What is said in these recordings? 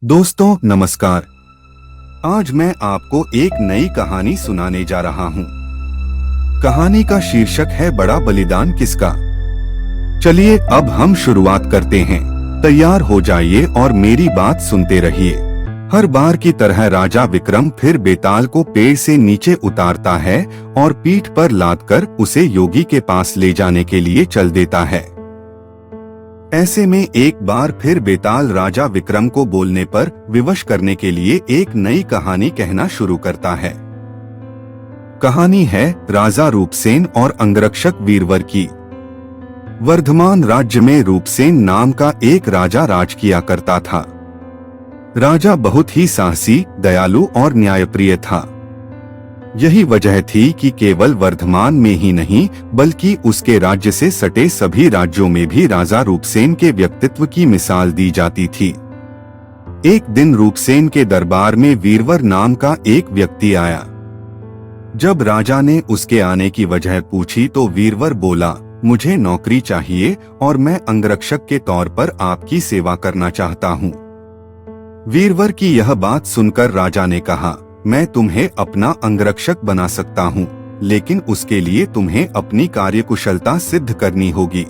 दोस्तों नमस्कार। आज मैं आपको एक नई कहानी सुनाने जा रहा हूँ। कहानी का शीर्षक है बड़ा बलिदान किसका। चलिए अब हम शुरुआत करते हैं। तैयार हो जाइए और मेरी बात सुनते रहिए। हर बार की तरह राजा विक्रम फिर बेताल को पेड़ से नीचे उतारता है और पीठ पर लादकर उसे योगी के पास ले जाने के लिए चल देता है। ऐसे में एक बार फिर बेताल राजा विक्रम को बोलने पर विवश करने के लिए एक नई कहानी कहना शुरू करता है। कहानी है राजा रूपसेन और अंगरक्षक वीरवर की। वर्धमान राज्य में रूपसेन नाम का एक राजा राज किया करता था। राजा बहुत ही साहसी, दयालु और न्यायप्रिय था। यही वजह थी कि केवल वर्धमान में ही नहीं बल्कि उसके राज्य से सटे सभी राज्यों में भी राजा रूपसेन के व्यक्तित्व की मिसाल दी जाती थी। एक दिन रूपसेन के दरबार में वीरवर नाम का एक व्यक्ति आया। जब राजा ने उसके आने की वजह पूछी तो वीरवर बोला, मुझे नौकरी चाहिए और मैं अंगरक्षक के तौर पर आपकी सेवा करना चाहता हूँ। वीरवर की यह बात सुनकर राजा ने कहा, मैं तुम्हें अपना अंगरक्षक बना सकता हूँ, लेकिन उसके लिए तुम्हें अपनी कार्यकुशलता सिद्ध करनी होगी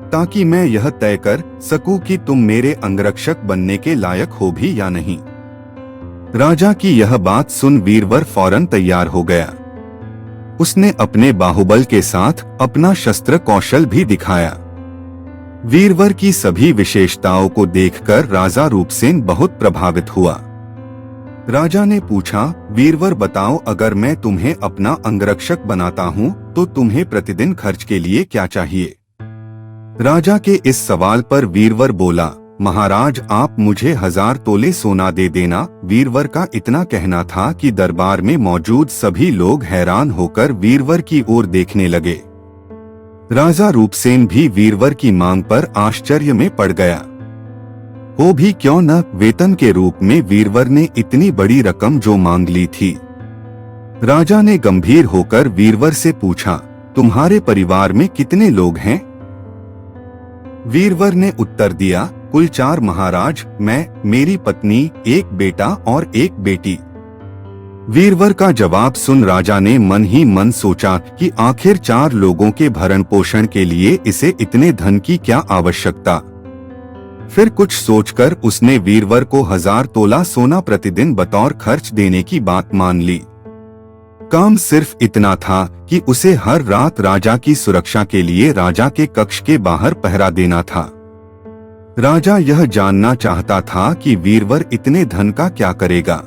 ताकि मैं यह तय कर सकूं कि तुम मेरे अंगरक्षक बनने के लायक हो भी या नहीं। राजा की यह बात सुन वीरवर फौरन तैयार हो गया। उसने अपने बाहुबल के साथ अपना शस्त्र कौशल भी दिखाया। वीरवर की सभी विशेषताओं को देखकर राजा रूपसेन बहुत प्रभावित हुआ। राजा ने पूछा, वीरवर बताओ, अगर मैं तुम्हें अपना अंगरक्षक बनाता हूँ तो तुम्हें प्रतिदिन खर्च के लिए क्या चाहिए। राजा के इस सवाल पर वीरवर बोला, महाराज आप मुझे 1000 तोले सोना दे देना। वीरवर का इतना कहना था कि दरबार में मौजूद सभी लोग हैरान होकर वीरवर की ओर देखने लगे। राजा रूपसेन भी वीरवर की मांग पर आश्चर्य में पड़ गया। वो भी क्यों न, वेतन के रूप में वीरवर ने इतनी बड़ी रकम जो मांग ली थी। राजा ने गंभीर होकर वीरवर से पूछा, तुम्हारे परिवार में कितने लोग हैं। वीरवर ने उत्तर दिया, कुल 4 महाराज, मैं, मेरी पत्नी, एक बेटा और एक बेटी। वीरवर का जवाब सुन राजा ने मन ही मन सोचा कि आखिर 4 लोगों के भरण पोषण के लिए इसे इतने धन की क्या आवश्यकता। फिर कुछ सोचकर उसने वीरवर को 1000 तोला सोना प्रतिदिन बतौर खर्च देने की बात मान ली। काम सिर्फ इतना था कि उसे हर रात राजा की सुरक्षा के लिए राजा के कक्ष के बाहर पहरा देना था। राजा यह जानना चाहता था कि वीरवर इतने धन का क्या करेगा।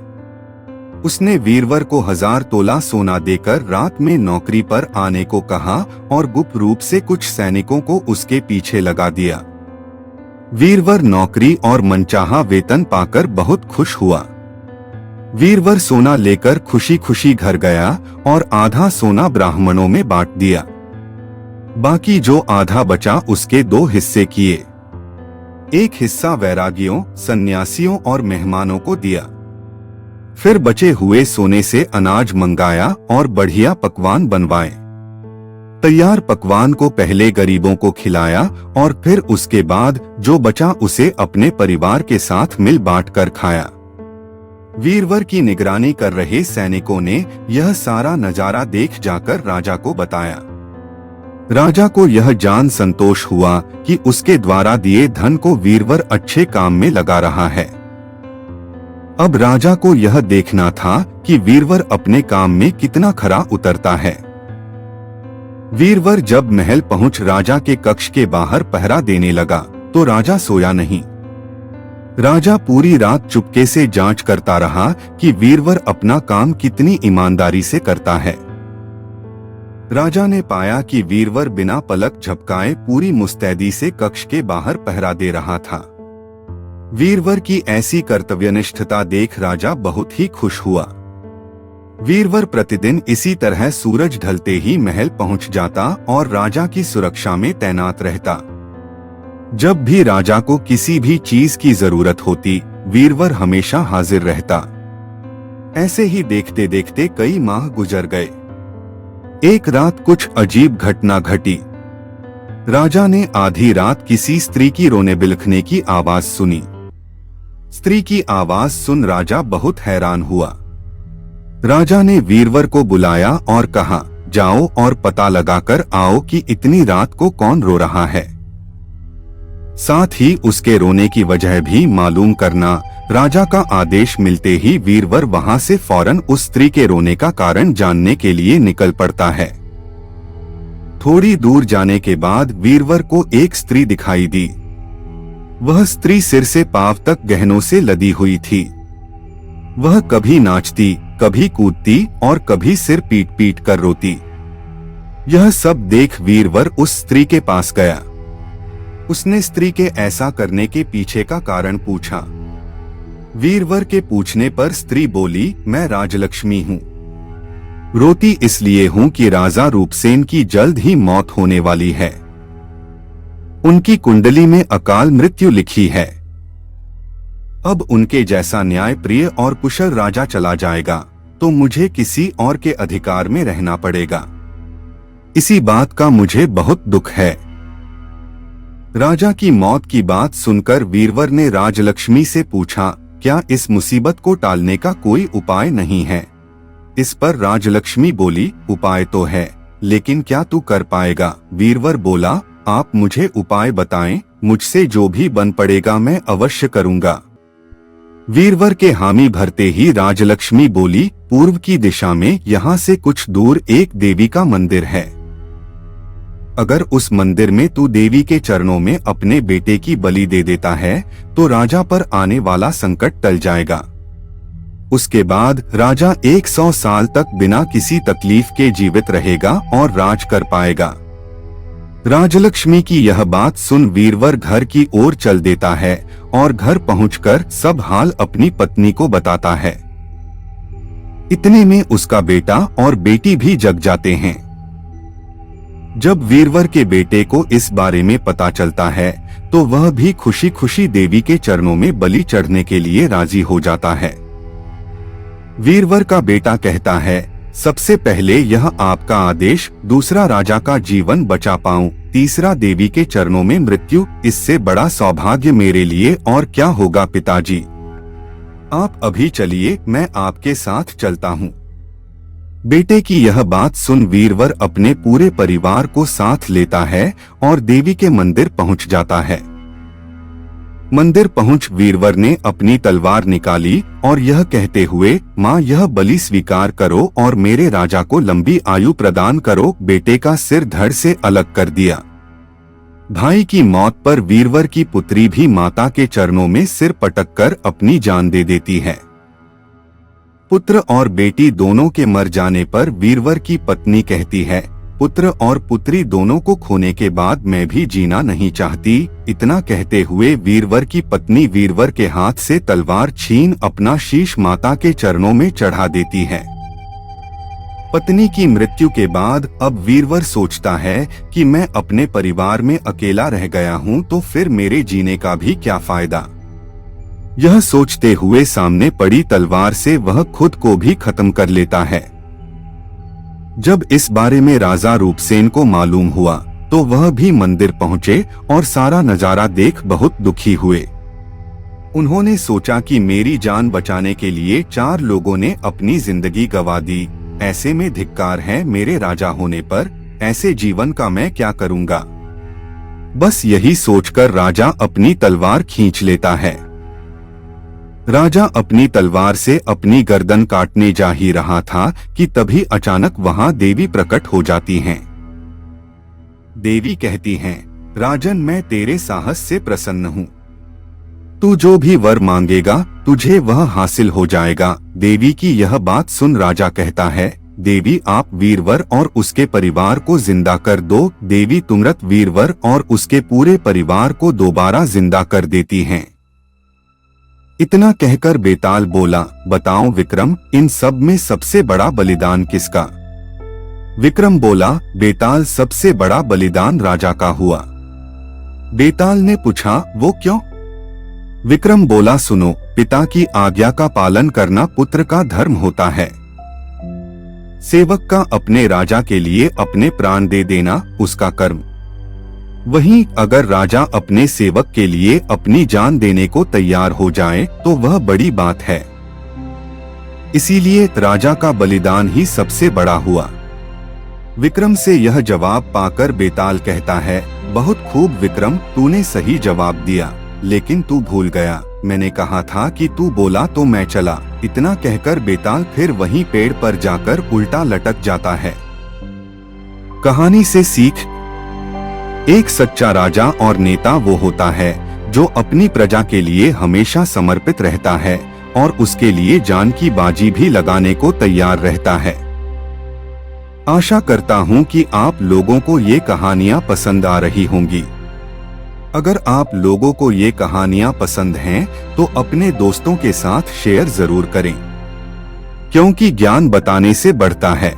उसने वीरवर को 1000 तोला सोना देकर रात में नौकरी पर आने को कहा और गुप्त रूप से कुछ सैनिकों को उसके पीछे लगा दिया। वीरवर नौकरी और मनचाहा वेतन पाकर बहुत खुश हुआ। वीरवर सोना लेकर खुशी खुशी घर गया और आधा सोना ब्राह्मणों में बांट दिया। बाकी जो आधा बचा उसके 2 हिस्से किए। एक हिस्सा वैरागियों, सन्यासियों और मेहमानों को दिया। फिर बचे हुए सोने से अनाज मंगाया और बढ़िया पकवान बनवाए। तैयार पकवान को पहले गरीबों को खिलाया और फिर उसके बाद जो बचा उसे अपने परिवार के साथ मिल बांट कर खाया। वीरवर की निगरानी कर रहे सैनिकों ने यह सारा नजारा देख जाकर राजा को बताया। राजा को यह जान संतोष हुआ कि उसके द्वारा दिए धन को वीरवर अच्छे काम में लगा रहा है। अब राजा को यह देखना था कि वीरवर अपने काम में कितना खरा उतरता है। वीरवर जब महल पहुंच राजा के कक्ष के बाहर पहरा देने लगा तो राजा सोया नहीं। राजा पूरी रात चुपके से जांच करता रहा कि वीरवर अपना काम कितनी ईमानदारी से करता है। राजा ने पाया कि वीरवर बिना पलक झपकाए पूरी मुस्तैदी से कक्ष के बाहर पहरा दे रहा था। वीरवर की ऐसी कर्तव्यनिष्ठता देख राजा बहुत ही खुश हुआ। वीरवर प्रतिदिन इसी तरह सूरज ढलते ही महल पहुंच जाता और राजा की सुरक्षा में तैनात रहता। जब भी राजा को किसी भी चीज की जरूरत होती, वीरवर हमेशा हाजिर रहता। ऐसे ही देखते देखते कई माह गुजर गए। एक रात कुछ अजीब घटना घटी। राजा ने आधी रात किसी स्त्री की रोने बिलखने की आवाज सुनी। स्त्री की आवाज सुन राजा बहुत हैरान हुआ। राजा ने वीरवर को बुलाया और कहा, जाओ और पता लगाकर आओ कि इतनी रात को कौन रो रहा है। साथ ही उसके रोने की वजह भी मालूम करना। राजा का आदेश मिलते ही वीरवर वहां से फौरन उस स्त्री के रोने का कारण जानने के लिए निकल पड़ता है। थोड़ी दूर जाने के बाद वीरवर को एक स्त्री दिखाई दी। वह स्त्री सिर से पांव तक गहनों से लदी हुई थी। वह कभी नाचती, कभी कूदती और कभी सिर पीट पीट कर रोती। यह सब देख वीरवर उस स्त्री के पास गया। उसने स्त्री के ऐसा करने के पीछे का कारण पूछा। वीरवर के पूछने पर स्त्री बोली, मैं राजलक्ष्मी हूँ। रोती इसलिए हूँ कि राजा रूपसेन की जल्द ही मौत होने वाली है। उनकी कुंडली में अकाल मृत्यु लिखी है। अब उनके जैसा न्याय प्रिय और कुशल राजा चला जाएगा तो मुझे किसी और के अधिकार में रहना पड़ेगा। इसी बात का मुझे बहुत दुख है। राजा की मौत की बात सुनकर वीरवर ने राजलक्ष्मी से पूछा, क्या इस मुसीबत को टालने का कोई उपाय नहीं है? इस पर राजलक्ष्मी बोली, उपाय तो है, लेकिन क्या तू कर पाएगा? वीरवर बोला, आप मुझे उपाय बताएं, मुझसे जो भी बन पड़ेगा मैं अवश्य करूंगा। वीरवर के हामी भरते ही राजलक्ष्मी बोली, पूर्व की दिशा में यहाँ से कुछ दूर एक देवी का मंदिर है। अगर उस मंदिर में तू देवी के चरणों में अपने बेटे की बलि दे देता है तो राजा पर आने वाला संकट टल जाएगा। उसके बाद राजा 100 साल तक बिना किसी तकलीफ के जीवित रहेगा और राज कर पाएगा। राजलक्ष्मी की यह बात सुन वीरवर घर की ओर चल देता है और घर पहुंचकर सब हाल अपनी पत्नी को बताता है। इतने में उसका बेटा और बेटी भी जग जाते हैं। जब वीरवर के बेटे को इस बारे में पता चलता है तो वह भी खुशी खुशी देवी के चरणों में बलि चढ़ने के लिए राजी हो जाता है। वीरवर का बेटा कहता है, सबसे पहले यह आपका आदेश, दूसरा राजा का जीवन बचा पाऊं, तीसरा देवी के चरणों में मृत्यु, इससे बड़ा सौभाग्य मेरे लिए और क्या होगा पिताजी। आप अभी चलिए, मैं आपके साथ चलता हूँ। बेटे की यह बात सुन वीरवर अपने पूरे परिवार को साथ लेता है और देवी के मंदिर पहुंच जाता है। मंदिर पहुंच वीरवर ने अपनी तलवार निकाली और यह कहते हुए, माँ यह बलि स्वीकार करो और मेरे राजा को लंबी आयु प्रदान करो, बेटे का सिर धड़ से अलग कर दिया। भाई की मौत पर वीरवर की पुत्री भी माता के चरणों में सिर पटक कर अपनी जान दे देती है। पुत्र और बेटी दोनों के मर जाने पर वीरवर की पत्नी कहती है, पुत्र और पुत्री दोनों को खोने के बाद मैं भी जीना नहीं चाहती। इतना कहते हुए वीरवर की पत्नी वीरवर के हाथ से तलवार छीन अपना शीश माता के चरणों में चढ़ा देती है। पत्नी की मृत्यु के बाद अब वीरवर सोचता है कि मैं अपने परिवार में अकेला रह गया हूँ तो फिर मेरे जीने का भी क्या फायदा। यह सोचते हुए सामने पड़ी तलवार से वह खुद को भी खत्म कर लेता है। जब इस बारे में राजा रूपसेन को मालूम हुआ तो वह भी मंदिर पहुंचे और सारा नजारा देख बहुत दुखी हुए। उन्होंने सोचा कि मेरी जान बचाने के लिए 4 लोगों ने अपनी जिंदगी गंवा दी, ऐसे में धिक्कार है मेरे राजा होने पर, ऐसे जीवन का मैं क्या करूंगा। बस यही सोचकर राजा अपनी तलवार खींच लेता है। राजा अपनी तलवार से अपनी गर्दन काटने जा ही रहा था कि तभी अचानक वहां देवी प्रकट हो जाती हैं। देवी कहती हैं, राजन मैं तेरे साहस से प्रसन्न हूँ। तू जो भी वर मांगेगा तुझे वह हासिल हो जाएगा। देवी की यह बात सुन राजा कहता है, देवी आप वीरवर और उसके परिवार को जिंदा कर दो। देवी तुरंत वीरवर और उसके पूरे परिवार को दोबारा जिंदा कर देती हैं। इतना कहकर बेताल बोला, बताओ विक्रम, इन सब में सबसे बड़ा बलिदान किसका? विक्रम बोला, बेताल सबसे बड़ा बलिदान राजा का हुआ। बेताल ने पूछा, वो क्यों? विक्रम बोला, सुनो, पिता की आज्ञा का पालन करना पुत्र का धर्म होता है। सेवक का अपने राजा के लिए अपने प्राण दे देना उसका कर्म। वहीं अगर राजा अपने सेवक के लिए अपनी जान देने को तैयार हो जाए तो वह बड़ी बात है। इसीलिए राजा का बलिदान ही सबसे बड़ा हुआ। विक्रम से यह जवाब पाकर बेताल कहता है, बहुत खूब विक्रम, तूने सही जवाब दिया, लेकिन तू भूल गया, मैंने कहा था कि तू बोला तो मैं चला। इतना कहकर बेताल फिर वहीं पेड़ पर जाकर उल्टा लटक जाता है। कहानी से सीख, एक सच्चा राजा और नेता वो होता है जो अपनी प्रजा के लिए हमेशा समर्पित रहता है और उसके लिए जान की बाजी भी लगाने को तैयार रहता है। आशा करता हूँ कि आप लोगों को ये कहानियाँ पसंद आ रही होंगी। अगर आप लोगों को ये कहानियाँ पसंद हैं तो अपने दोस्तों के साथ शेयर जरूर करें, क्योंकि ज्ञान बताने से बढ़ता है।